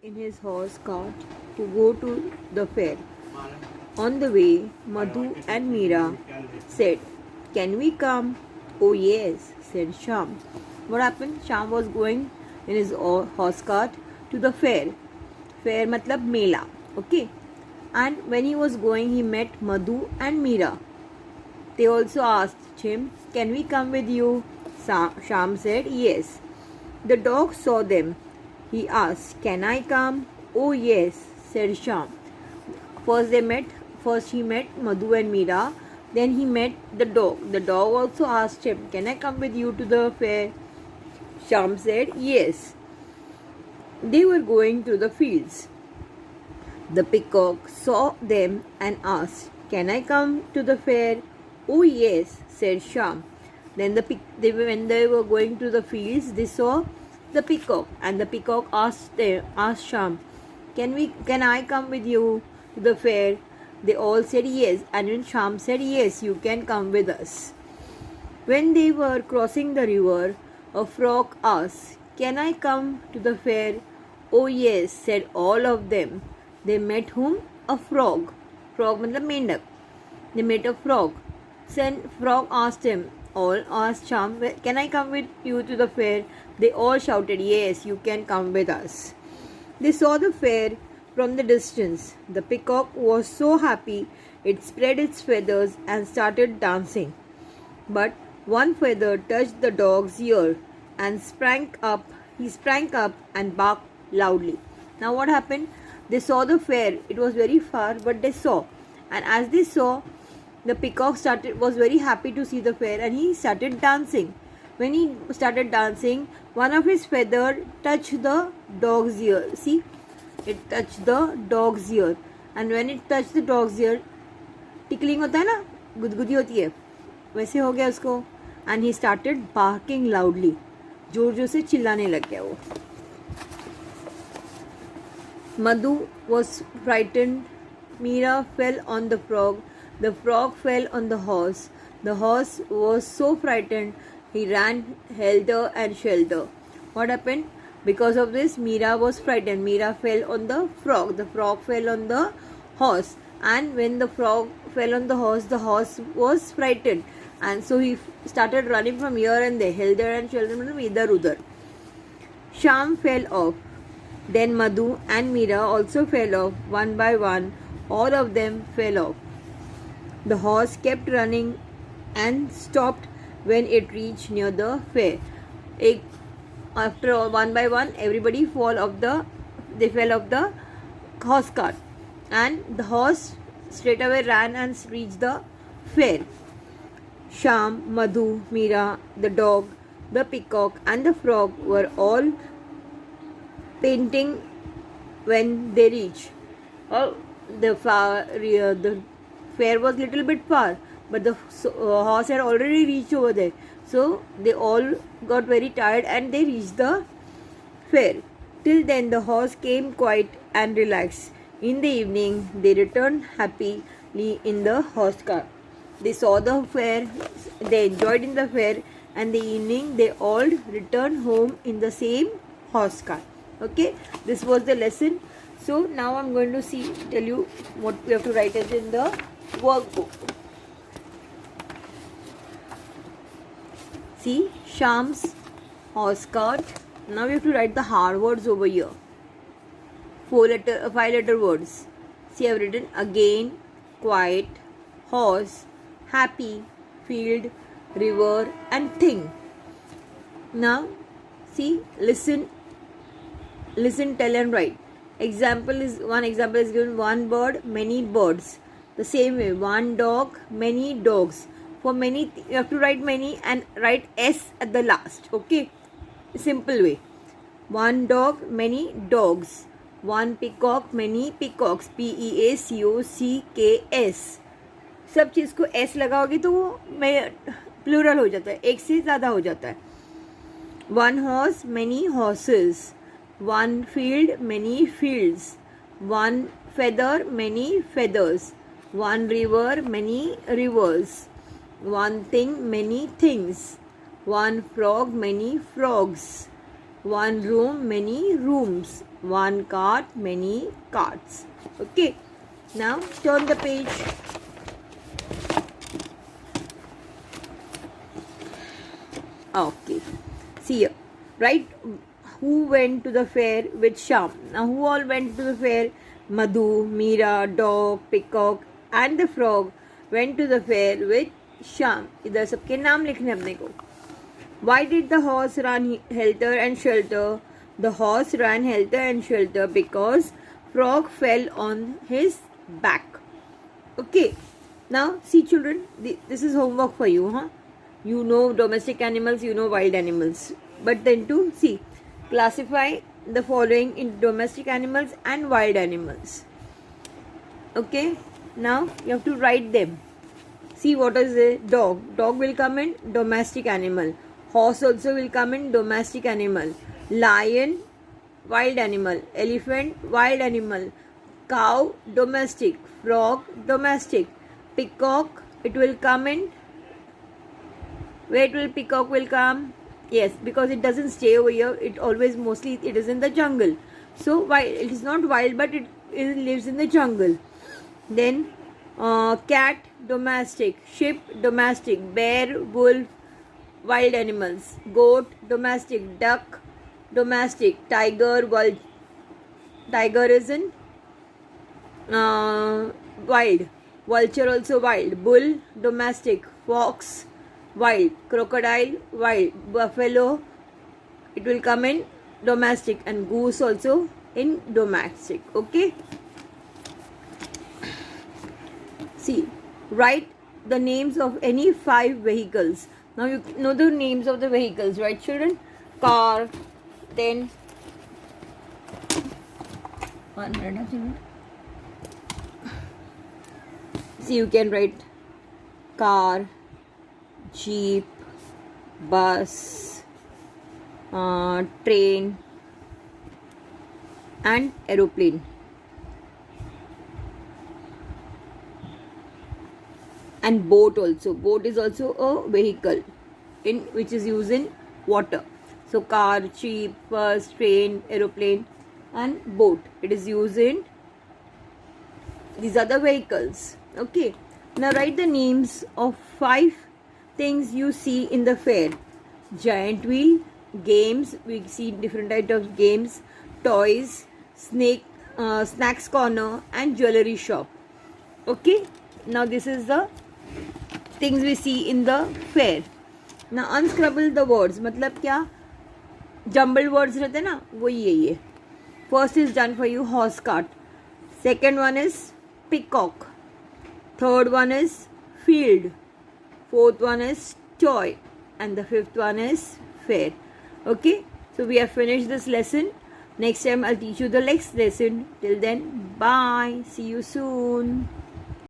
in his horse cart to go to the fair. On the way, Madhu and Meera said, "Can we come?" "Oh, yes," said Sham. What happened? Sham was going in his horse cart to the fair. Fair matlab mela. Okay. And when he was going, he met Madhu and Meera. They also asked him, "Can we come with you?" Sham said, "Yes." The dog saw them. He asked, "Can I come?" "Oh, yes," said Sham. First he met Madhu and Meera. Then he met the dog. The dog also asked him, "Can I come with you to the fair?" Sham said, "Yes." They were going through the fields. The peacock saw them and asked, "Can I come to the fair?" "Oh, yes," said Sham. Then when they were going to the fields, they saw the peacock, and the peacock asked Sham, "Can I come with you to the fair?" They all said yes, and when Sham said, "Yes, you can come with us." When they were crossing the river, a frog asked, "Can I come to the fair?" "Oh, yes," said all of them. They met whom? A frog. Frog matlab mendak. They met a frog. Then frog asked Sham, "Can I come with you to the fair?" They all shouted, "Yes, you can come with us." They saw the fair from the distance. The peacock was so happy, it spread its feathers and started dancing. But one feather touched the dog's ear and he sprang up and barked loudly. Now what happened? They saw the fair. It was very far, but they saw. And as they saw, the peacock was very happy to see the fair, and he started dancing. When he started dancing, one of his feather touched the dog's ear. See, it touched the dog's ear, and when it touched the dog's ear, tickling होता है ना, गुदगुदी होती है, वैसे हो गया उसको, and he started barking loudly. जोर जोर से चिल्लाने लग गया वो. Madhu was frightened. Meera fell on the frog. The frog fell on the horse. The horse was so frightened, he ran helter and skelter. What happened? Because of this, Meera was frightened. Meera fell on the frog. The frog fell on the horse. And when the frog fell on the horse was frightened. And so he started running from here and there, helter and skelter, idhar udhar. Sham fell off. Then Madhu and Meera also fell off. One by one, all of them fell off. The horse kept running and stopped when it reached near the fair. After one by one, everybody fell off the horse cart, and the horse straight away ran and reached the fair. Sham, Madhu, Meera, the dog, the peacock, and the frog were all painting when they reached. The fair was little bit far, but the horse had already reached over there. So they all got very tired and they reached the fair. Till then the horse came quiet and relaxed. In the evening they returned happily in the horse cart. They saw the fair, they enjoyed in the fair, and the evening they all returned home in the same horse cart. Okay, this was the lesson. So now I'm going to tell you what we have to write it in the workbook. See, Sham's horse cart. Now we have to write the hard words over here. 5-letter words. See, I've written again, quiet, horse, happy, field, river, and thing. Now, see, listen, tell, and write. One example is given: one bird, many birds. The same way, one dog, many dogs. For many, you have to write many and write S at the last. Okay, simple way. One dog, many dogs. One peacock, many peacocks. PEACOCKS. सब चीज़ को S लगाओगे तो वो plural हो जाता है, एक से ज़्यादा हो जाता है. One horse, many horses. One field, many fields. One feather, many feathers. One river, many rivers. One thing, many things. One frog, many frogs. One room, many rooms. One cart, many carts. Okay. Now turn the page. Okay. See here. Right? Who went to the fair with Sham? Now who all went to the fair? Madhu, Meera, dog, peacock and the frog went to the fair with Sham. इधर सबके नाम लिखने अपने को. Why did the horse run helter and skelter? The horse ran helter and skelter because frog fell on his back. Okay. Now see children, this is homework for you, huh? You know domestic animals, you know wild animals. But then to see, classify the following in domestic animals and wild animals. Okay. Now you have to write them. See what is a dog. Dog will come in domestic animal. Horse also will come in domestic animal. Lion, wild animal. Elephant, wild animal. Cow, domestic. Frog, domestic. Peacock, it will come in. Where will peacock will come? Yes, because it doesn't stay over here. It always mostly it is in the jungle. So wild, it is not wild, but it lives in the jungle. Then cat, domestic. Sheep, domestic. Bear, wolf, wild animals. Goat, domestic. Duck, domestic. Tiger, tiger is in wild. Vulture also wild. Bull, domestic. Fox, wild. Crocodile, wild. Buffalo, it will come in domestic. And goose also in domestic. Okay. See, write the names of any 5 vehicles. Now you know the names of the vehicles, right children? Car, then 1 minute, children. See, you can write car, jeep, bus, train and aeroplane. And boat also. Boat is also a vehicle in which is used in water. So car, jeep, bus, train, aeroplane and boat. It is used in these are the vehicles. Okay. Now write the names of 5 things you see in the fair. Giant wheel, games, we see different types of games, toys, snacks corner and jewelry shop. Okay. Now this is the things we see in the fair. Now unscrabble the words. मतलब क्या jumbled words रहते ना वो ये. First is done for you, horse cart. Second one is peacock. Third one is field. Fourth one is toy. And the fifth one is fair. Okay. So we have finished this lesson. Next time I'll teach you the next lesson. Till then, bye. See you soon.